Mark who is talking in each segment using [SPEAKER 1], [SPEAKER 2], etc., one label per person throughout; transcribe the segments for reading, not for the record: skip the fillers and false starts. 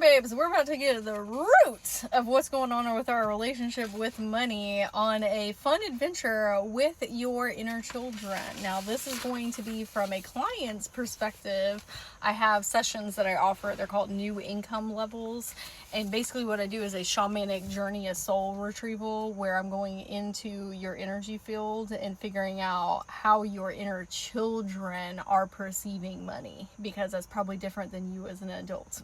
[SPEAKER 1] babes, we're about to get to the root of what's going on with our relationship with money on a fun adventure with your inner children. Now, this is going to be from a client's perspective. I have sessions that I offer. They're called New Income Levels. And basically what I do is a shamanic journey of soul retrieval, where I'm going into your energy field and figuring out how your inner children are perceiving money, because that's probably different than you as an adult.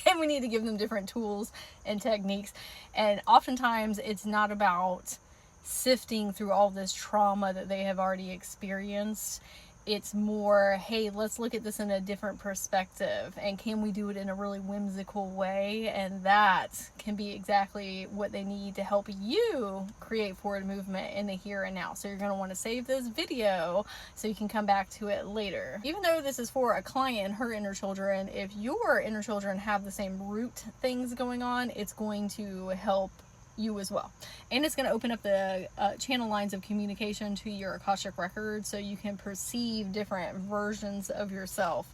[SPEAKER 1] And we need to give them different tools and techniques. And oftentimes it's not about sifting through all this trauma that they have already experienced. It's more, hey, let's look at this in a different perspective, and can we do it in a really whimsical way? And that can be exactly what they need to help you create forward movement in the here and now. So you're going to want to save this video so you can come back to it later. Even though this is for a client and her inner children, if your inner children have the same root things going on, it's going to help you as well. And it's going to open up the channel lines of communication to your Akashic records, so you can perceive different versions of yourself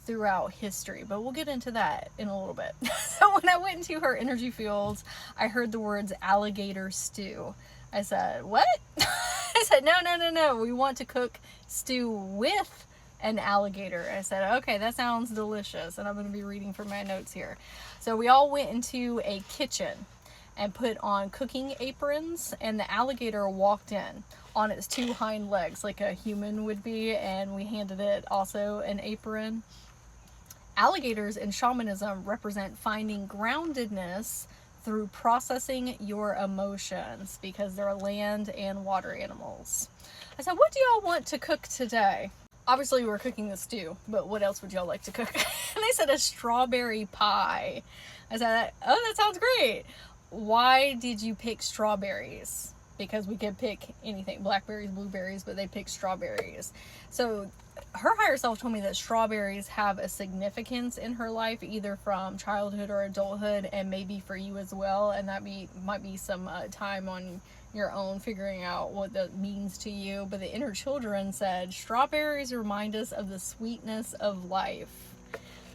[SPEAKER 1] throughout history. But we'll get into that in a little bit. So when I went into her energy fields, I heard the words alligator stew. I said, what? I said, no. We want to cook stew with an alligator. I said, okay, that sounds delicious. And I'm going to be reading from my notes here. So we all went into a kitchen and put on cooking aprons, and the alligator walked in on its two hind legs like a human would be, and we handed it also an apron. Alligators in shamanism represent finding groundedness through processing your emotions, because they're land and water animals. I said, what do y'all want to cook today? Obviously we're cooking the stew, but what else would y'all like to cook? And they said a strawberry pie. I said, oh, that sounds great. Why did you pick strawberries? Because we could pick anything, blackberries, blueberries, but they picked strawberries. So her higher self told me that strawberries have a significance in her life, either from childhood or adulthood, and maybe for you as well. And that might be some time on your own figuring out what that means to you. But the inner children said strawberries remind us of the sweetness of life.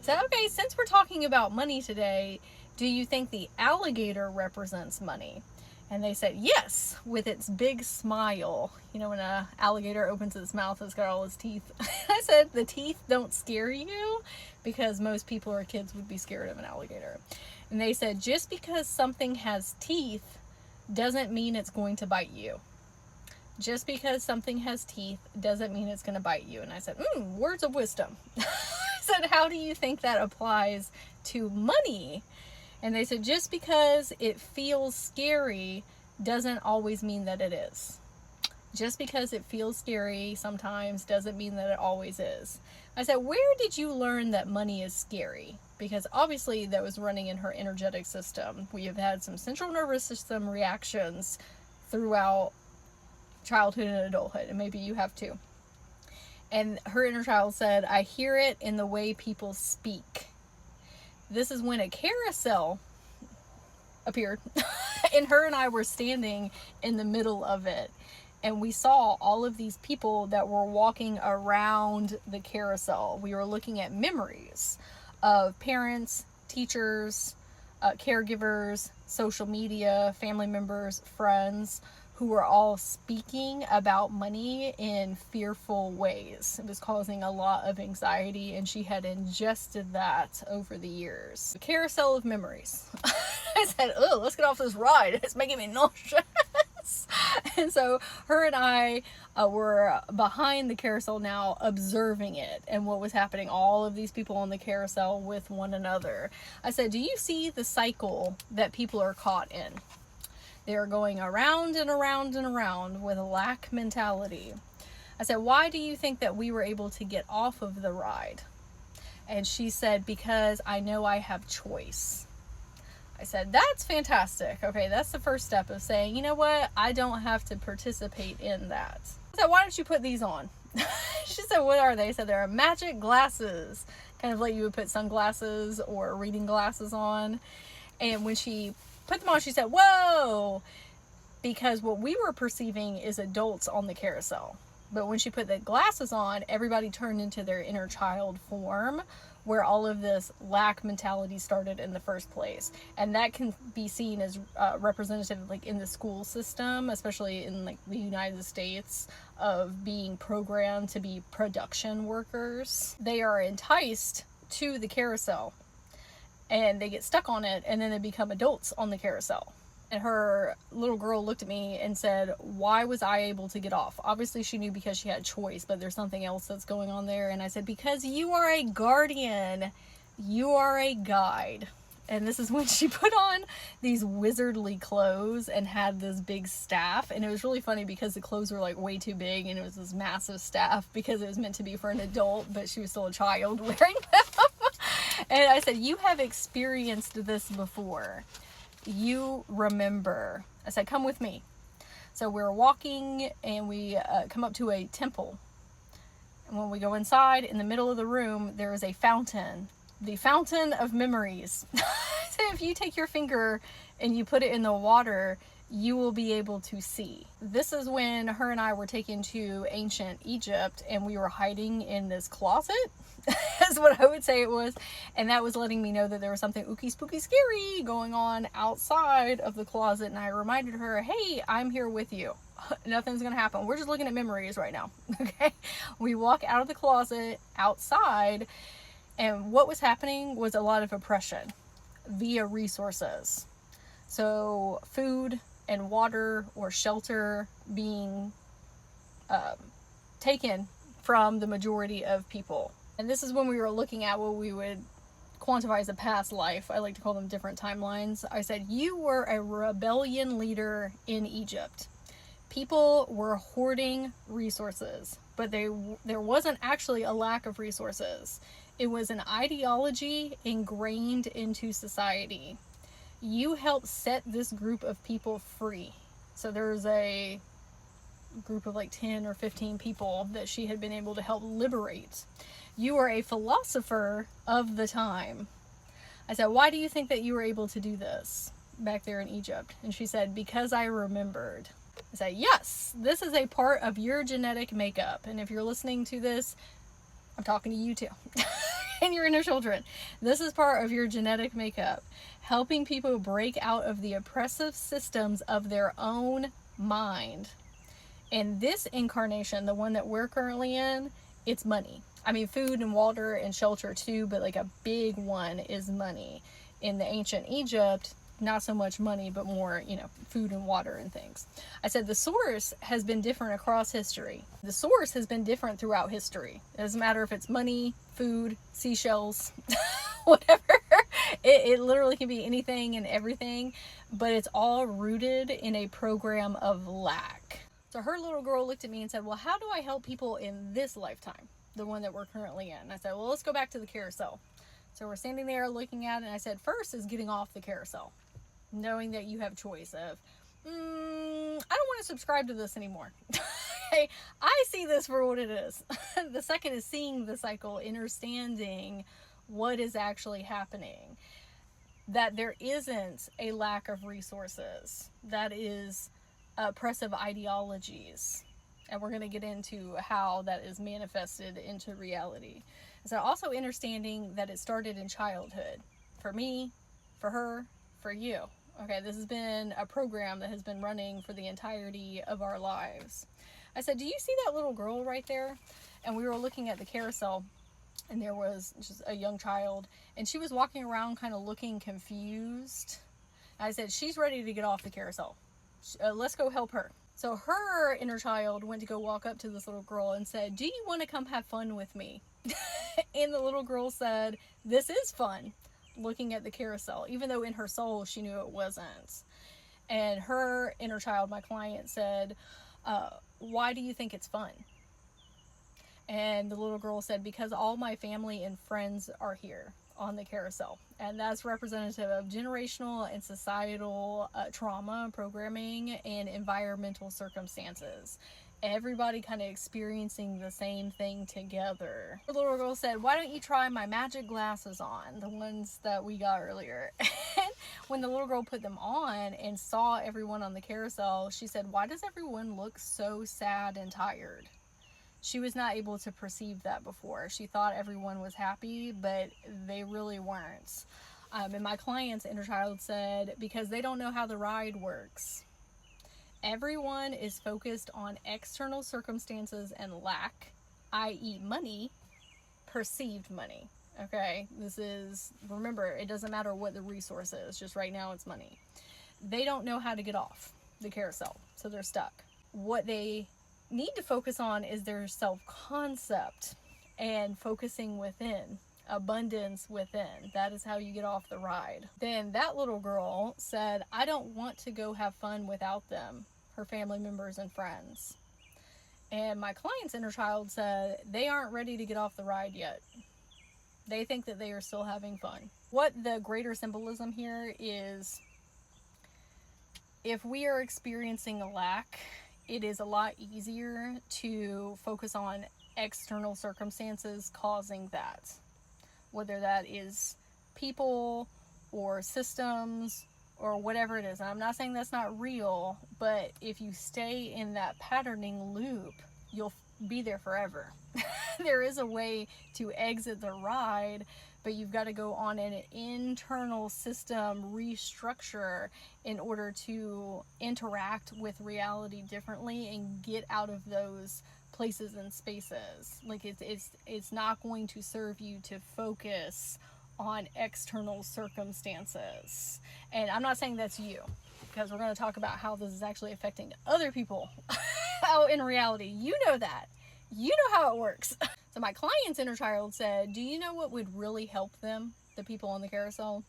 [SPEAKER 1] So, okay, since we're talking about money today, do you think the alligator represents money? And they said, yes, with its big smile. You know, when an alligator opens its mouth, it's got all its teeth. I said, the teeth don't scare you, because most people or kids would be scared of an alligator. And they said, just because something has teeth doesn't mean it's going to bite you. Just because something has teeth doesn't mean it's going to bite you. And I said, words of wisdom. I said, how do you think that applies to money? And they said, just because it feels scary doesn't always mean that it is. Just because it feels scary sometimes doesn't mean that it always is. I said, where did you learn that money is scary? Because obviously that was running in her energetic system. We have had some central nervous system reactions throughout childhood and adulthood, and maybe you have too. And her inner child said, I hear it in the way people speak. This is when a carousel appeared and her and I were standing in the middle of it, and we saw all of these people that were walking around the carousel. We were looking at memories of parents, teachers, caregivers, social media, family members, friends, who were all speaking about money in fearful ways. It was causing a lot of anxiety, and she had ingested that over the years. The carousel of memories. I said, oh, let's get off this ride. It's making me nauseous. And so her and I were behind the carousel now, observing it and what was happening. All of these people on the carousel with one another. I said, do you see the cycle that people are caught in? They are going around and around and around with a lack mentality. I said, why do you think that we were able to get off of the ride? And she said, because I know I have choice. I said, that's fantastic. Okay, that's the first step of saying, you know what? I don't have to participate in that. I said, why don't you put these on? She said, what are they? I said, they're magic glasses. Kind of like you would put sunglasses or reading glasses on. And when she put them on, she said, whoa, because what we were perceiving is adults on the carousel. But when she put the glasses on, everybody turned into their inner child form, where all of this lack mentality started in the first place. And that can be seen as representative, like in the school system, especially in like the United States, of being programmed to be production workers. They are enticed to the carousel and they get stuck on it, and then they become adults on the carousel. And her little girl looked at me and said, why was I able to get off? Obviously she knew because she had choice, but there's something else that's going on there. And I said, because you are a guardian, you are a guide. And this is when she put on these wizardly clothes and had this big staff. And it was really funny because the clothes were like way too big, and it was this massive staff because it was meant to be for an adult, but she was still a child wearing them. And I said, you have experienced this before. You remember. I said, come with me. So we're walking and we come up to a temple. And when we go inside, in the middle of the room, there is a fountain. The fountain of memories. So if you take your finger and you put it in the water, you will be able to see. This is when her and I were taken to ancient Egypt, and we were hiding in this closet. Is what I would say it was. And that was letting me know that there was something ooky spooky scary going on outside of the closet. And I reminded her, hey, I'm here with you. Nothing's gonna happen. We're just looking at memories right now. Okay. We walk out of the closet outside, and what was happening was a lot of oppression via resources. So food and water or shelter being taken from the majority of people. And this is when we were looking at what we would quantify as a past life. I like to call them different timelines. I said, you were a rebellion leader in Egypt. People were hoarding resources, but there wasn't actually a lack of resources. It was an ideology ingrained into society. You helped set this group of people free. So there's a group of like 10 or 15 people that she had been able to help liberate. You were a philosopher of the time. I said, why do you think that you were able to do this back there in Egypt? And she said, because I remembered. I said, yes, this is a part of your genetic makeup. And if you're listening to this, I'm talking to you too. And your inner children. This is part of your genetic makeup. Helping people break out of the oppressive systems of their own mind. In this incarnation, the one that we're currently in, it's money. I mean, food and water and shelter too, but like a big one is money. In the ancient Egypt, not so much money, but more, food and water and things. I said the source has been different across history. The source has been different throughout history. It doesn't matter if it's money, food, seashells, whatever. It literally can be anything and everything, but it's all rooted in a program of lack. So her little girl looked at me and said, well, how do I help people in this lifetime? The one that we're currently in. And I said, well, let's go back to the carousel. So we're standing there looking at it, and I said, first is getting off the carousel. Knowing that you have choice of, I don't want to subscribe to this anymore. Okay, I see this for what it is. The second is seeing the cycle, understanding what is actually happening. That there isn't a lack of resources. That is oppressive ideologies. And we're going to get into how that is manifested into reality. So also understanding that it started in childhood. For me, for her, for you. Okay, this has been a program that has been running for the entirety of our lives. I said, do you see that little girl right there? And we were looking at the carousel, and there was just a young child, and she was walking around kind of looking confused. I said, she's ready to get off the carousel. Let's go help her. So her inner child went to go walk up to this little girl and said, do you want to come have fun with me? And the little girl said, this is fun, looking at the carousel, even though in her soul she knew it wasn't. And her inner child, my client, said, why do you think it's fun? And the little girl said, because all my family and friends are here on the carousel. And that's representative of generational and societal trauma, programming, and environmental circumstances. Everybody kind of experiencing the same thing together. The little girl said, why don't you try my magic glasses on, the ones that we got earlier? And when the little girl put them on and saw everyone on the carousel, she said, why does everyone look so sad and tired? She was not able to perceive that before. She thought everyone was happy, but they really weren't. And my client's inner child said, because they don't know how the ride works. Everyone is focused on external circumstances and lack, i.e. money, perceived money. Okay, remember, it doesn't matter what the resource is, just right now it's money. They don't know how to get off the carousel, so they're stuck. What they need to focus on is their self-concept and focusing within, abundance within. That is how you get off the ride. Then that little girl said, I don't want to go have fun without them, her family members and friends. And my client's inner child said, they aren't ready to get off the ride yet. They think that they are still having fun. What the greater symbolism here is, if we are experiencing a lack, it is a lot easier to focus on external circumstances causing that. Whether that is people or systems or whatever it is. And I'm not saying that's not real, but if you stay in that patterning loop, you'll be there forever. There is a way to exit the ride, but you've got to go on an internal system restructure in order to interact with reality differently and get out of those places and spaces. Like it's not going to serve you to focus on external circumstances. And I'm not saying that's you, because we're going to talk about how this is actually affecting other people out in reality. You know that. You know how it works. So my client's inner child said, do you know what would really help them, the people on the carousel?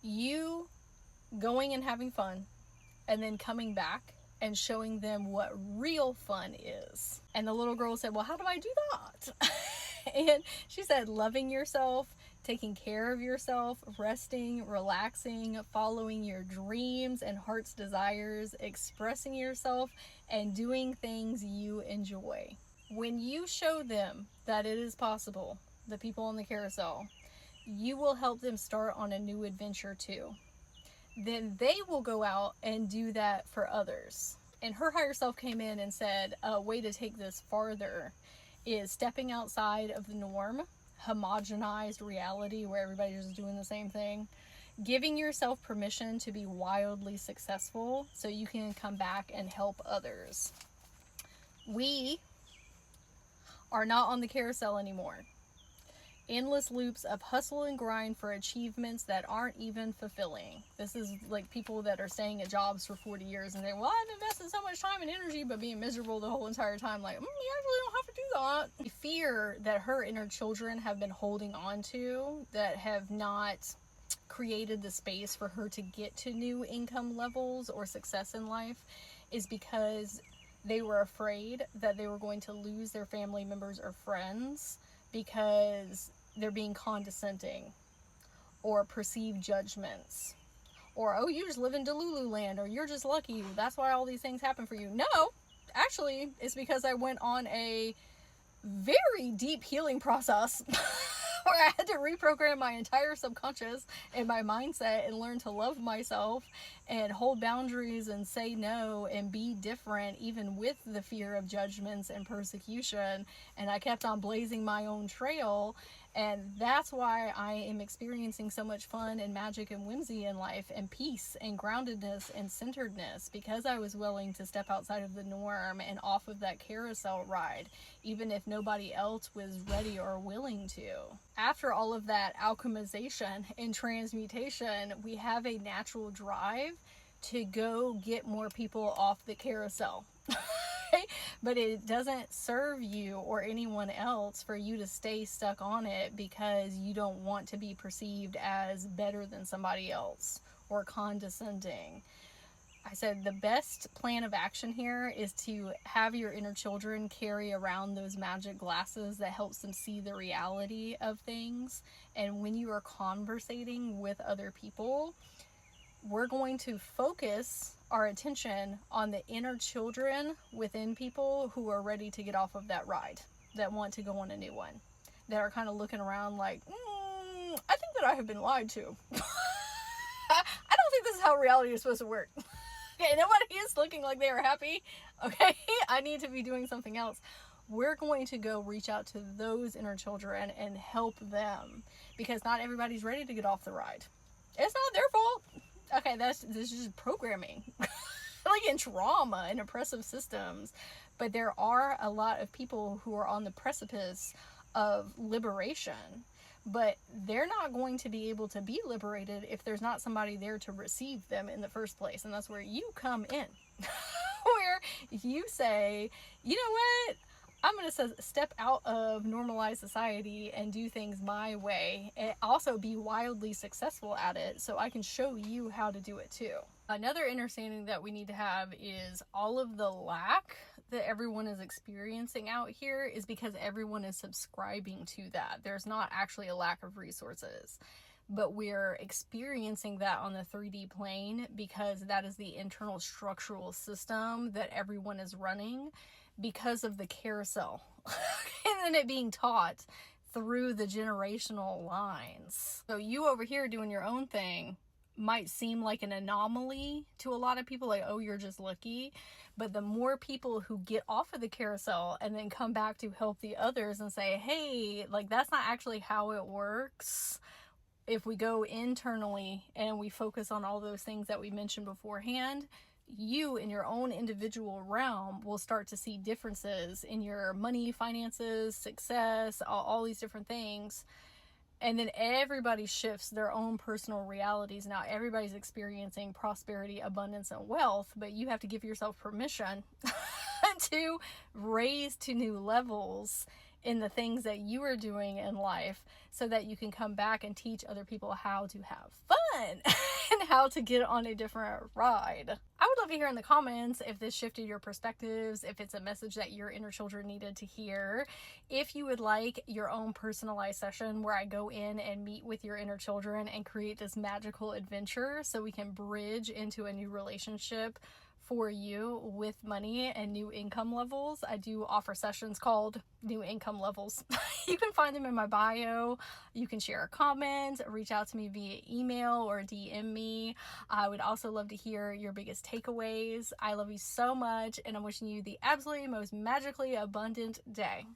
[SPEAKER 1] You going and having fun and then coming back and showing them what real fun is. And the little girl said, well, how do I do that? And she said, loving yourself, taking care of yourself, resting, relaxing, following your dreams and heart's desires, expressing yourself, and doing things you enjoy. When you show them that it is possible, the people on the carousel, you will help them start on a new adventure too. Then they will go out and do that for others. And her higher self came in and said, a way to take this farther is stepping outside of the norm, homogenized reality where everybody's just doing the same thing, giving yourself permission to be wildly successful so you can come back and help others. We are not on the carousel anymore. Endless loops of hustle and grind for achievements that aren't even fulfilling. This is like people that are staying at jobs for 40 years and saying, well, I've invested so much time and energy, but being miserable the whole entire time. Like, you actually don't have to do that. The fear that her inner children have been holding on to, that have not created the space for her to get to new income levels or success in life, is because they were afraid that they were going to lose their family members or friends because they're being condescending, or perceived judgments, or, oh, you just live in Delulu land, or you're just lucky, that's why all these things happen for you. No, actually, it's because I went on a very deep healing process where I had to reprogram my entire subconscious and my mindset and learn to love myself and hold boundaries and say no and be different, even with the fear of judgments and persecution. And I kept on blazing my own trail. And that's why I am experiencing so much fun and magic and whimsy in life, and peace and groundedness and centeredness, because I was willing to step outside of the norm and off of that carousel ride, even if nobody else was ready or willing to. After all of that alchemization and transmutation, we have a natural drive to go get more people off the carousel. But it doesn't serve you or anyone else for you to stay stuck on it because you don't want to be perceived as better than somebody else or condescending. I said the best plan of action here is to have your inner children carry around those magic glasses that helps them see the reality of things. And when you are conversating with other people, we're going to focus our attention on the inner children within people who are ready to get off of that ride, that want to go on a new one, that are kind of looking around like, I think that I have been lied to. I don't think this is how reality is supposed to work. Okay, nobody is looking like they are happy. Okay, I need to be doing something else. we're going to go reach out to those inner children and help them, because not everybody's ready to get off the ride. It's not their fault. Okay, this is just programming. Like in trauma and oppressive systems. But there are a lot of people who are on the precipice of liberation, but they're not going to be able to be liberated if there's not somebody there to receive them in the first place. And that's where you come in. Where you say, you know what? I'm going to step out of normalized society and do things my way, and also be wildly successful at it, so I can show you how to do it too. Another understanding that we need to have is all of the lack that everyone is experiencing out here is because everyone is subscribing to that. There's not actually a lack of resources, but we're experiencing that on the 3D plane because that is the internal structural system that everyone is running because of the carousel and then it being taught through the generational lines. So you over here doing your own thing might seem like an anomaly to a lot of people, like, oh, you're just lucky. But the more people who get off of the carousel and then come back to help the others and say, hey, like, that's not actually how it works. If we go internally and we focus on all those things that we mentioned beforehand, you in your own individual realm will start to see differences in your money, finances, success, all these different things. And then everybody shifts their own personal realities. Now everybody's experiencing prosperity, abundance, and wealth, but you have to give yourself permission to raise to new levels in the things that you are doing in life, so that you can come back and teach other people how to have fun and how to get on a different ride. I would love to hear in the comments if this shifted your perspectives, if it's a message that your inner children needed to hear. If you would like your own personalized session where I go in and meet with your inner children and create this magical adventure so we can bridge into a new relationship for you with money and new income levels, I do offer sessions called New Income Levels. You can find them in my bio. You can share a comment, reach out to me via email or DM me. I would also love to hear your biggest takeaways. I love you so much, and I'm wishing you the absolutely most magically abundant day.